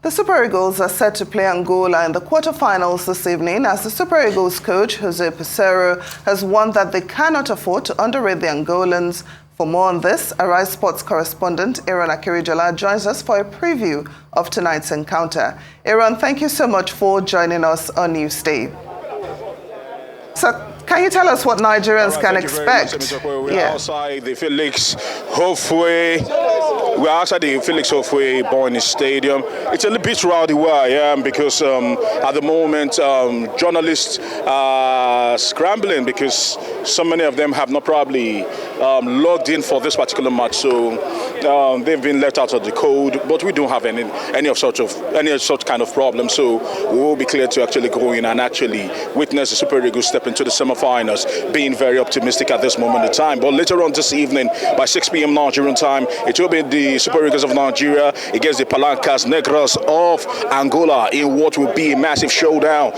The Super Eagles are set to play Angola in the quarterfinals this evening as the Super Eagles coach, Jose Peseiro, has warned that they cannot afford to underrate the Angolans. For more on this, Arise Sports correspondent Aaron Akirijola joins us for a preview of tonight's encounter. Aaron, thank you so much for joining us on Newsday. So, can you tell us what Nigerians can expect? We're outside the Felix halfway. We're outside the Felix halfway Boyne Stadium. It's a little bit rowdy where I am because at the moment journalists are scrambling because so many of them have not probably logged in for this particular match, so they've been left out of the code. But we don't have any such kind of problem, so we will be clear to actually go in and actually witness the Super Eagles step into the semi-finals, being very optimistic at this moment in time. But later on this evening, by 6 p.m. Nigerian time, it will be the Super Eagles of Nigeria against the Palancas Negras of Angola in what will be a massive showdown.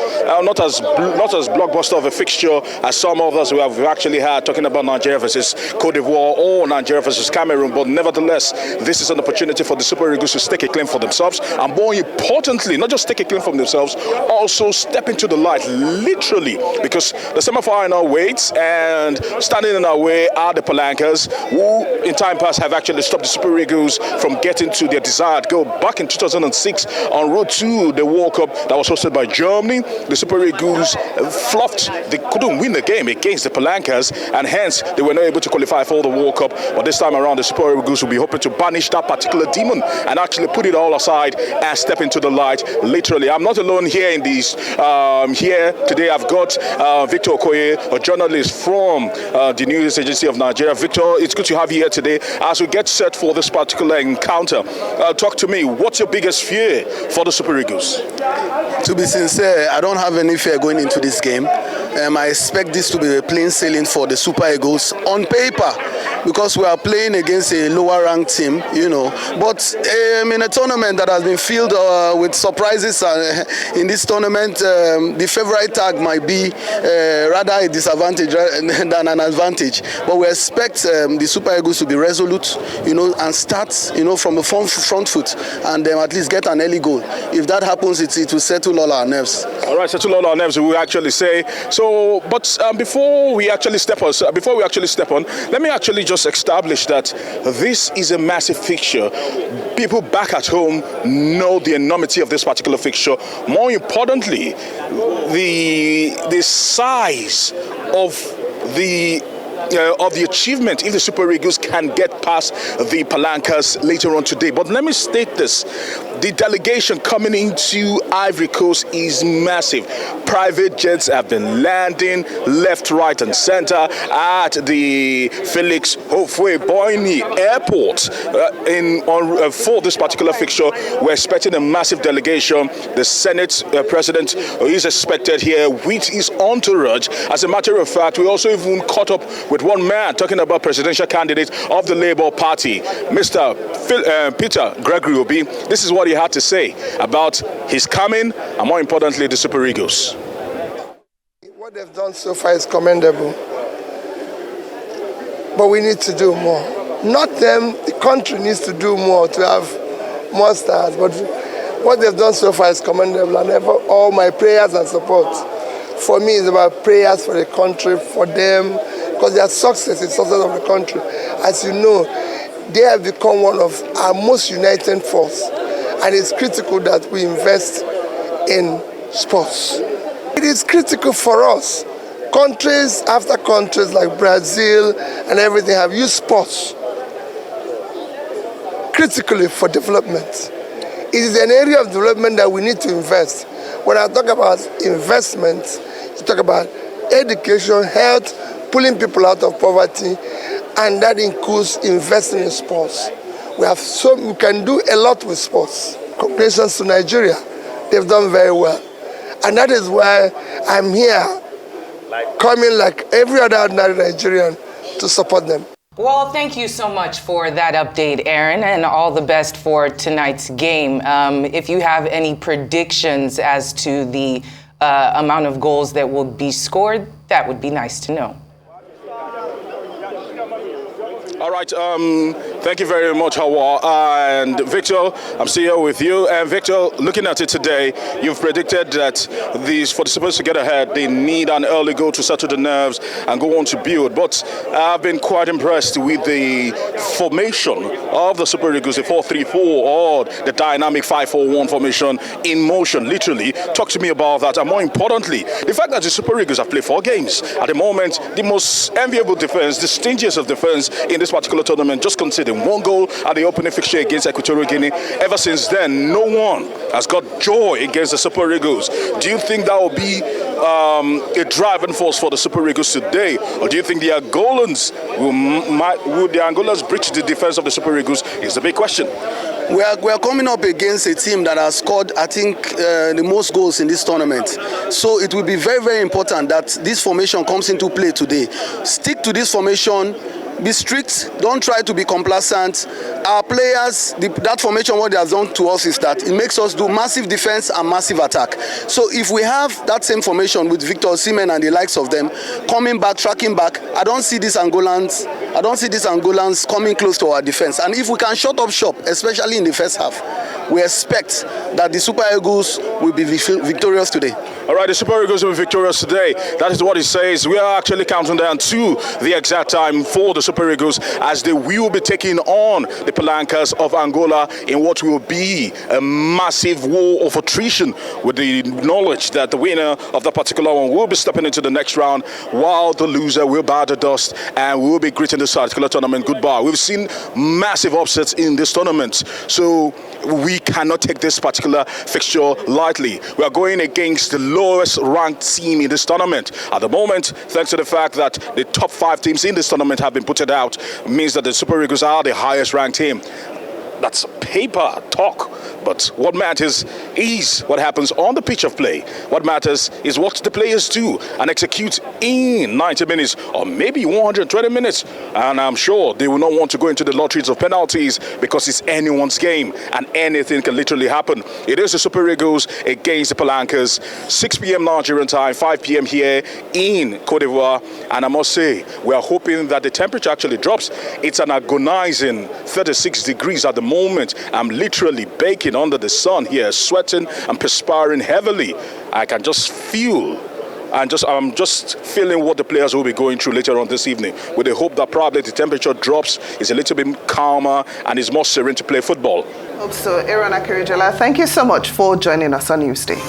Not as blockbuster of a fixture as some others we have actually had, talking about Nigeria versus Cote d'Ivoire or Nigeria versus Cameroon. But nevertheless, this is an opportunity for the Super Eagles to stake a claim for themselves, and more importantly, not just take a claim for themselves, also step into the light, literally, because the semi-final waits, and standing in our way are the Palancas, who in time past have actually stopped the Super Eagles from getting to their desired goal. Back in 2006, en route to the World Cup that was hosted by Germany, the Super Eagles flopped. They couldn't win the game against the Palancas, and hence they were not able to qualify for the World Cup. But this time around, the Super Eagles will be hoping to banish that particular demon and actually put it all aside and step into the light. Literally, I'm not alone here in this. Here today, I've got Victor Okoye, a journalist from the News Agency of Nigeria. Victor, it's good to have you here today as we get set for this particular encounter. Talk to me. What's your biggest fear for the Super Eagles? To be sincere, I don't have any fear going into this game. I expect this to be a plain sailing for the Super Eagles on paper, because we are playing against a lower ranked team, you know. But in a tournament that has been filled with surprises, in this tournament, the favorite tag might be rather a disadvantage than an advantage. But we expect the Super Eagles to be resolute, you know, and start, you know, from the front foot, and at least get an early goal. If that happens, it will settle all our nerves. All right, settle all our nerves, we will actually say. So, but before we actually step on, let me actually just establish that this is a massive fixture. People back at home know the enormity of this particular fixture. More importantly, the size of the achievement if the Super Eagles can get past the Palancas later on today. But let me state this. The delegation coming into Ivory Coast is massive. Private jets have been landing left, right, and center at the Felix Houphouët-Boigny Airport for this particular fixture. We're expecting a massive delegation. The Senate President is expected here with his entourage. As a matter of fact, we also even caught up with one man talking about presidential candidate of the Labour Party, Mr. Peter Gregory Obi. This is what he had to say about his coming, and more importantly, the Super Eagles. What they've done so far is commendable, but we need to do more. Not them, the country needs to do more to have more stars, but what they've done so far is commendable, and all my prayers and support. For me, it's about prayers for the country, for them, because their success is success of the country. As you know, they have become one of our most united force, and it's critical that we invest in sports. It is critical for us. Countries after countries like Brazil and everything have used sports critically for development. It is an area of development that we need to invest. When I talk about investment, you talk about education, health, pulling people out of poverty, and that includes investing in sports. We can do a lot with sports. Congratulations to Nigeria. They've done very well. And that is why I'm here, coming like every other ordinary Nigerian to support them. Well, thank you so much for that update, Aaron, and all the best for tonight's game. If you have any predictions as to the amount of goals that will be scored, that would be nice to know. All right, thank you very much, Hawa. And Victor, I'm still here with you. And Victor, looking at it today, you've predicted that for the Supers to get ahead, they need an early goal to settle the nerves and go on to build. But I've been quite impressed with the formation of the Super Eagles, the 4-3-4 or the dynamic 5-4-1 formation in motion, literally. Talk to me about that. And more importantly, the fact that the Super Eagles have played 4 games. At the moment, the most enviable defense, the stingiest of defense in this particular tournament, just conceding 1 goal at the opening fixture against Equatorial Guinea. Ever since then, no one has got joy against the Super Eagles. Do you think that will be a driving force for the Super Eagles today, or do you think the Angolans will the Angolans breach the defense of the Super Eagles? Is the big question. We are coming up against a team that has scored, I think, the most goals in this tournament. So it will be very, very important that this formation comes into play today. Stick to this formation. Be strict. Don't try to be complacent. Our players, that formation, what they have done to us is that it makes us do massive defense and massive attack. So if we have that same formation with Victor Osimhen and the likes of them coming back, tracking back, I don't see these Angolans coming close to our defense. And if we can shut up shop, especially in the first half, we expect that the Super Eagles will be victorious today. All right, the Super Eagles will be victorious today. That is what it says. We are actually counting down to the exact time for the Super Eagles as they will be taking on the Palancas of Angola in what will be a massive war of attrition, with the knowledge that the winner of that particular one will be stepping into the next round, while the loser will bow the dust and will be greeting this particular tournament goodbye. We've seen massive upsets in this tournament, so we cannot take this particular fixture lightly. We are going against the lowest ranked team in this tournament. At the moment, thanks to the fact that the top 5 teams in this tournament have been put out, means that the Super Eagles are the highest ranked team. That's paper talk, but what matters is what happens on the pitch of play. What matters is what the players do and execute in 90 minutes or maybe 120 minutes. And I'm sure they will not want to go into the lotteries of penalties, because it's anyone's game and anything can literally happen. It is the Super Eagles against the Palancas, 6 p.m. Nigerian time, 5 p.m. here in Cote d'Ivoire. And I must say, we are hoping that the temperature actually drops. It's an agonizing 36 degrees at the moment. I'm literally baking under the sun here, sweating and perspiring heavily. I can just feel, I'm just feeling what the players will be going through later on this evening, with the hope that probably the temperature drops, is a little bit calmer and is more serene to play football. Hope so. Aaron Akirijala, thank you so much for joining us on Newsday.